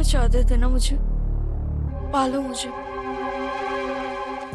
चाहते थे ना मुझे, पालो मुझे।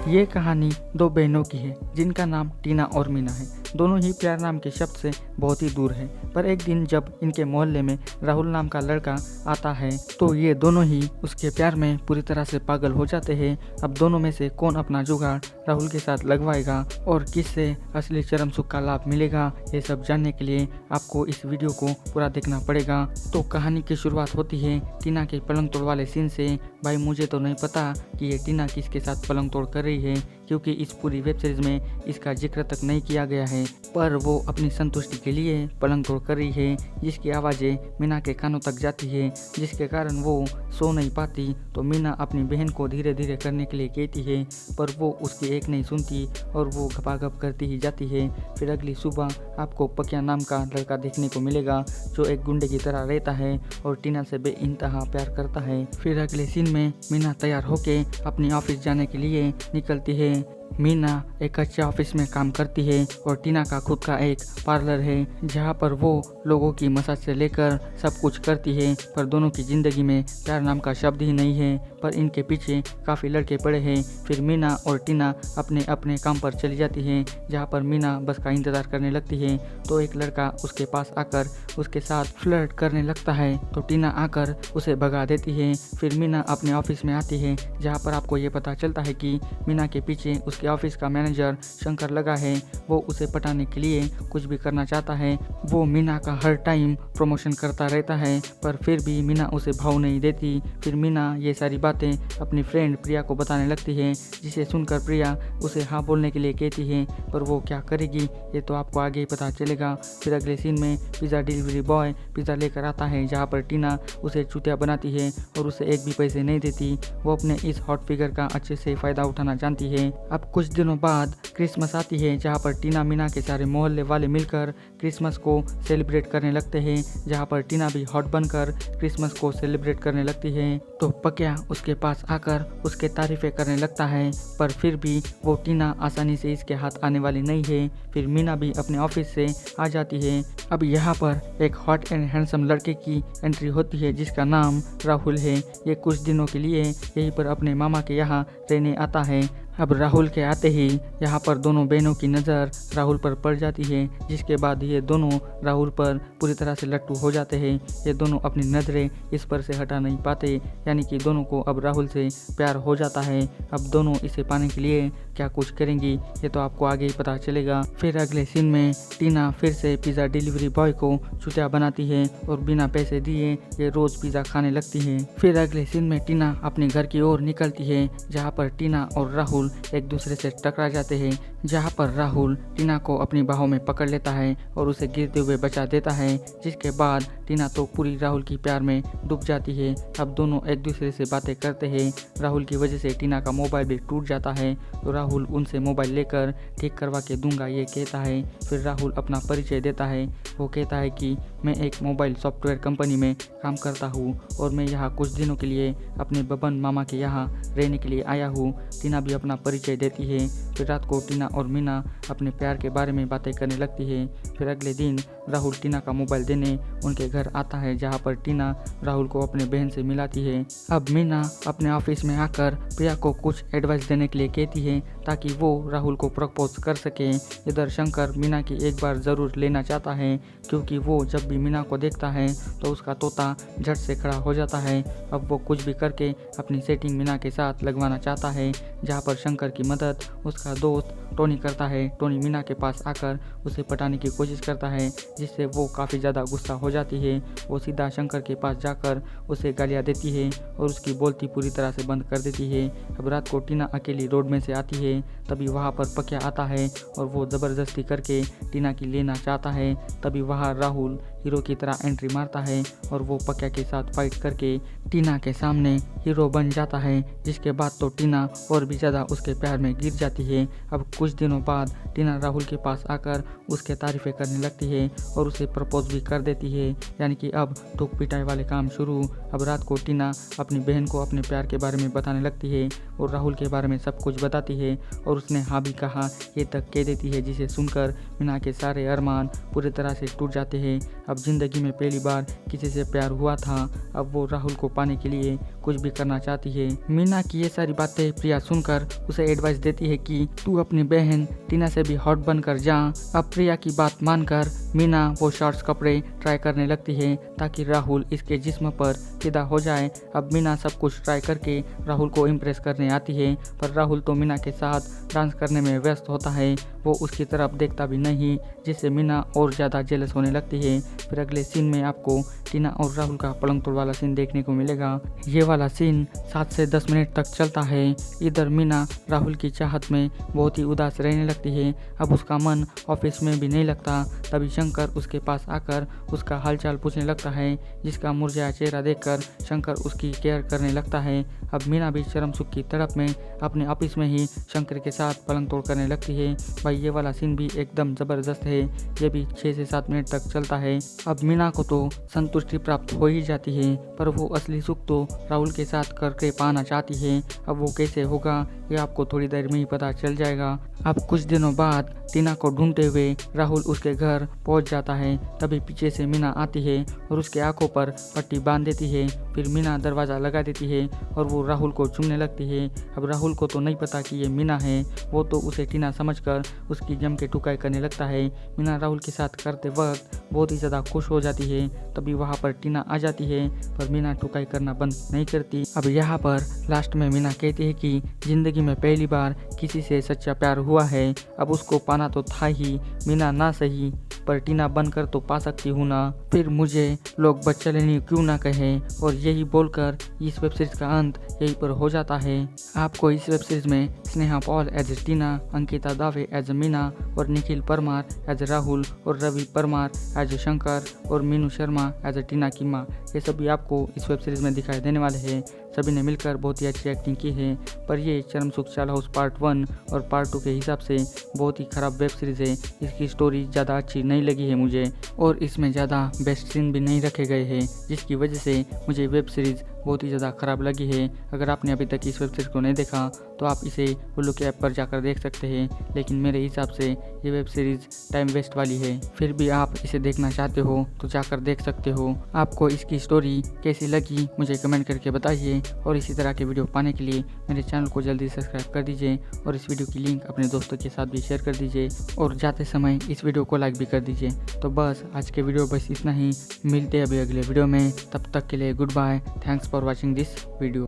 ये कहानी दो बहनों की है जिनका नाम टीना और मीना है। दोनों ही प्यार नाम के शब्द से बहुत ही दूर है। पर एक दिन जब इनके मोहल्ले में राहुल नाम का लड़का आता है तो ये दोनों ही उसके प्यार में पूरी तरह से पागल हो जाते हैं। अब दोनों में से कौन अपना जुगाड़ राहुल के साथ लगवाएगा और किससे असली चरम सुख का लाभ मिलेगा, ये सब जानने के लिए आपको इस वीडियो को पूरा देखना पड़ेगा। तो कहानी की शुरुआत होती है टीना के पलंग तोड़ वाले सीन से। भाई मुझे तो नहीं पता कि ये टीना किसके साथ पलंग तोड़ कर रही है, क्योंकि इस पूरी वेब सीरीज में इसका जिक्र तक नहीं किया गया है। पर वो अपनी संतुष्टि के लिए पलंग तोड़ कर रही है, जिसकी आवाज़ें मीना के कानों तक जाती है, जिसके कारण वो सो नहीं पाती। तो मीना अपनी बहन को धीरे धीरे करने के लिए कहती है, पर वो उसकी एक नहीं सुनती और वो घपाघप करती ही जाती है। फिर अगली सुबह आपको पकिया नाम का लड़का देखने को मिलेगा, जो एक गुंडे की तरह रहता है और टीना से बेइंतहा प्यार करता है। फिर अगले सीन में मीना तैयार होके अपनी ऑफिस जाने के लिए निकलती है। मीना एक अच्छे ऑफिस में काम करती है और टीना का खुद का एक पार्लर है, जहाँ पर वो लोगों की मसाज से लेकर सब कुछ करती है। पर दोनों की ज़िंदगी में प्यार नाम का शब्द ही नहीं है, पर इनके पीछे काफ़ी लड़के पड़े हैं। फिर मीना और टीना अपने अपने काम पर चली जाती है, जहाँ पर मीना बस का इंतज़ार करने लगती है। तो एक लड़का उसके पास आकर उसके साथ फ्लर्ट करने लगता है, तो टीना आकर उसे भगा देती है। फिर मीना अपने ऑफिस में आती है, जहाँ पर आपको ये पता चलता है कि मीना के पीछे उसके ऑफिस का मैनेजर शंकर लगा है। वो उसे पटाने के लिए कुछ भी करना चाहता है। वो मीना का हर टाइम प्रमोशन करता रहता है, पर फिर भी मीना उसे भाव नहीं देती। फिर मीना ये सारी बातें अपनी फ्रेंड प्रिया को बताने लगती है, जिसे सुनकर प्रिया उसे हाँ बोलने के लिए कहती है, पर वो क्या करेगी ये तो आपको आगे ही पता चलेगा। फिर अगले सीन में पिज़्ज़ा डिलीवरी बॉय पिज़्ज़ा लेकर आता है, जहाँ पर टीना उसे चूतिया बनाती है और उसे एक भी पैसे नहीं देती। वो अपने इस हॉट फिगर का अच्छे से फ़ायदा उठाना जानती है। अब कुछ दिनों बाद क्रिसमस आती है, जहाँ पर टीना मीना के सारे मोहल्ले वाले मिलकर क्रिसमस को सेलिब्रेट करने लगते हैं, जहाँ पर टीना भी हॉट बनकर क्रिसमस को सेलिब्रेट करने लगती है। तो पकिया उसके पास आकर उसके तारीफें करने लगता है, पर फिर भी वो टीना आसानी से इसके हाथ आने वाली नहीं है। फिर मीना भी अपने ऑफिस से आ जाती है। अब यहाँ पर एक हॉट एंड हैंडसम लड़के की एंट्री होती है, जिसका नाम राहुल है। ये कुछ दिनों के लिए यहीं पर अपने मामा के यहाँ रहने आता है। अब राहुल के आते ही यहाँ पर दोनों बहनों की नज़र राहुल पर पड़ जाती है, जिसके बाद ये दोनों राहुल पर पूरी तरह से लट्टू हो जाते हैं। ये दोनों अपनी नज़रें इस पर से हटा नहीं पाते, यानी कि दोनों को अब राहुल से प्यार हो जाता है। अब दोनों इसे पाने के लिए क्या कुछ करेंगी ये तो आपको आगे ही पता चलेगा। फिर अगले सीन में टीना फिर से पिज़्ज़ा डिलीवरी बॉय को चूतिया बनाती है और बिना पैसे दिए ये रोज़ पिज़्ज़ा खाने लगती है। फिर अगले सीन में टीना अपने घर की ओर निकलती है, जहाँ पर टीना और राहुल एक दूसरे से टकरा जाते हैं, जहां पर राहुल टीना को अपनी बाहों में पकड़ लेता है और उसे गिरते हुए बचा देता है, जिसके बाद टीना तो पूरी राहुल की प्यार में डूब जाती है। अब दोनों एक दूसरे से बातें करते हैं। राहुल की वजह से टीना का मोबाइल भी टूट जाता है, तो राहुल उनसे मोबाइल लेकर ठीक करवा के दूंगा ये कहता है। फिर राहुल अपना परिचय देता है। वो कहता है कि मैं एक मोबाइल सॉफ्टवेयर कंपनी में काम करता हूँ और मैं यहाँ कुछ दिनों के लिए अपने बबन मामा के यहाँ रहने के लिए आया हूँ। टीना भी अपना परिचय देती है। फिर रात को टीना और मीना अपने प्यार के बारे में बातें करने लगती है। फिर अगले दिन राहुल टीना का मोबाइल देने उनके घर आता है, जहाँ पर टीना राहुल को अपने बहन से मिलाती है। अब मीना अपने ऑफिस में आकर प्रिया को कुछ एडवाइस देने के लिए कहती है, ताकि वो राहुल को प्रपोज कर सके। इधर शंकर मीना की एक बार ज़रूर लेना चाहता है, क्योंकि वो जब भी मीना को देखता है तो उसका तोता झट से खड़ा हो जाता है। अब वो कुछ भी करके अपनी सेटिंग मीना के साथ लगवाना चाहता है, जहाँ पर शंकर की मदद उसका दोस्त टोनी करता है। टोनी मीना के पास आकर उसे पटाने की कोशिश करता है, जिससे वो काफ़ी ज़्यादा गुस्सा हो जाती है। वो सीधा शंकर के पास जाकर उसे गालियाँ देती है और उसकी बोलती पूरी तरह से बंद कर देती है। अब रात को टीना अकेली रोड में से आती है, तभी वहाँ पर पकिया आता है और वो ज़बरदस्ती करके टीना की लेना चाहता है। तभी वहाँ राहुल हीरो की तरह एंट्री मारता है और वो पकिया के साथ फाइट करके टीना के सामने हीरो बन जाता है, जिसके बाद तो टीना और भी ज़्यादा उसके प्यार में गिर जाती है। अब कुछ दिनों बाद टीना राहुल के पास आकर उसके तारीफ़ें करने लगती है और उसे प्रपोज भी कर देती है, यानी कि अब ठोक पिटाई वाले काम शुरू। अब रात को टीना अपनी बहन को अपने प्यार के बारे में बताने लगती है और राहुल के बारे में सब कुछ बताती है और उसने हाँ भी कहा ये तक कह देती है, जिसे सुनकर मीना के सारे अरमान पूरी तरह से टूट जाते हैं। अब ज़िंदगी में पहली बार किसी से प्यार हुआ था। अब वो राहुल को पाने के लिए कुछ भी करना चाहती है। मीना की ये सारी बातें प्रिया सुनकर उसे एडवाइस देती है कि तू अपनी बहन टीना से भी हॉट बनकर जा। अब प्रिया की बात मानकर मीना वो शॉर्ट्स कपड़े ट्राई करने लगती है ताकि राहुल इसके जिस्म पर फिदा हो जाए। अब मीना सब कुछ ट्राई करके राहुल को इम्प्रेस करने आती है, पर राहुल तो मीना के साथ डांस करने में व्यस्त होता है। वो उसकी तरफ देखता भी नहीं, जिससे मीना और ज़्यादा जेलस होने लगती है। फिर अगले सीन में आपको टीना और राहुल का पलंग तोड़ वाला सीन देखने को मिलेगा। ये वाला सीन 7 से 10 मिनट तक चलता है। इधर मीना राहुल की चाहत में बहुत ही उदास रहने लगती है। अब उसका मन ऑफिस में भी नहीं लगता। तभी शंकर उसके पास आकर उसका हालचाल पूछने लगता है, जिसका मुरझाया चेहरा देखकर शंकर उसकी केयर करने लगता है। अब मीना भी शर्म सुख की तड़प में अपने ऑफिस में ही शंकर के साथ पलंग तोड़ करने लगती है। भाई ये वाला सीन भी एकदम ज़बरदस्त है। ये भी 6 से 7 मिनट तक चलता है। अब मीना को तो संतुष्टि प्राप्त हो ही जाती है, पर वो असली सुख तो राहुल के साथ करके पाना चाहती है। अब वो कैसे होगा ये आपको थोड़ी देर में ही पता चल जाएगा। अब कुछ दिनों बाद टीना को ढूंढते हुए राहुल उसके घर पहुंच जाता है। तभी पीछे से मीना आती है और उसके आंखों पर पट्टी बांध देती है। फिर मीना दरवाज़ा लगा देती है और वो राहुल को चूमने लगती है। अब राहुल को तो नहीं पता कि ये मीना है, वो तो उसे टीना समझकर उसकी जम के टुकाई करने लगता है। मीना राहुल के साथ करते वक्त बहुत ही ज़्यादा खुश हो जाती है। तभी वहाँ पर टीना आ जाती है, पर मीना टुकाई करना बंद नहीं करती। अब यहाँ पर लास्ट में मीना कहती है कि ज़िंदगी में पहली बार किसी से सच्चा प्यार हुआ है। अब उसको पाना तो था ही, मीना ना सही पर टीना बनकर तो पा सकती हूँ ना। फिर मुझे लोग बच्चेलनी क्यों ना कहें। और यही बोलकर इस वेब सीरीज का अंत यहीं पर हो जाता है। आपको इस वेब सीरीज में स्नेहा पॉल एज टीना, अंकिता दावे एज मीना और निखिल परमार एज राहुल और रवि परमार एज शंकर और मीनू शर्मा एज टीना की माँ, ये सभी आपको इस वेब सीरीज में दिखाई देने वाले हैं। सभी ने मिलकर बहुत ही अच्छी एक्टिंग की है। पर ये चरम सुख चाला हाउस पार्ट 1 और पार्ट 2 के हिसाब से बहुत ही ख़राब वेब सीरीज़ है। इसकी स्टोरी ज़्यादा अच्छी नहीं लगी है मुझे, और इसमें ज़्यादा बेस्ट सीन भी नहीं रखे गए हैं, जिसकी वजह से मुझे वेब सीरीज़ बहुत ही ज़्यादा ख़राब लगी है। अगर आपने अभी तक इस वेब सीरीज़ को नहीं देखा तो आप इसे हुलू के ऐप पर जाकर देख सकते हैं, लेकिन मेरे हिसाब से ये वेब सीरीज़ टाइम वेस्ट वाली है। फिर भी आप इसे देखना चाहते हो तो जाकर देख सकते हो। आपको इसकी स्टोरी कैसी लगी मुझे कमेंट करके बताइए, और इसी तरह के वीडियो पाने के लिए मेरे चैनल को जल्दी सब्सक्राइब कर दीजिए और इस वीडियो की लिंक अपने दोस्तों के साथ भी शेयर कर दीजिए, और जाते समय इस वीडियो को लाइक भी कर दीजिए। तो बस आज के वीडियो बस इतना ही। मिलते हैं अभी अगले वीडियो में, तब तक के लिए good bye. Thanks for watching this video.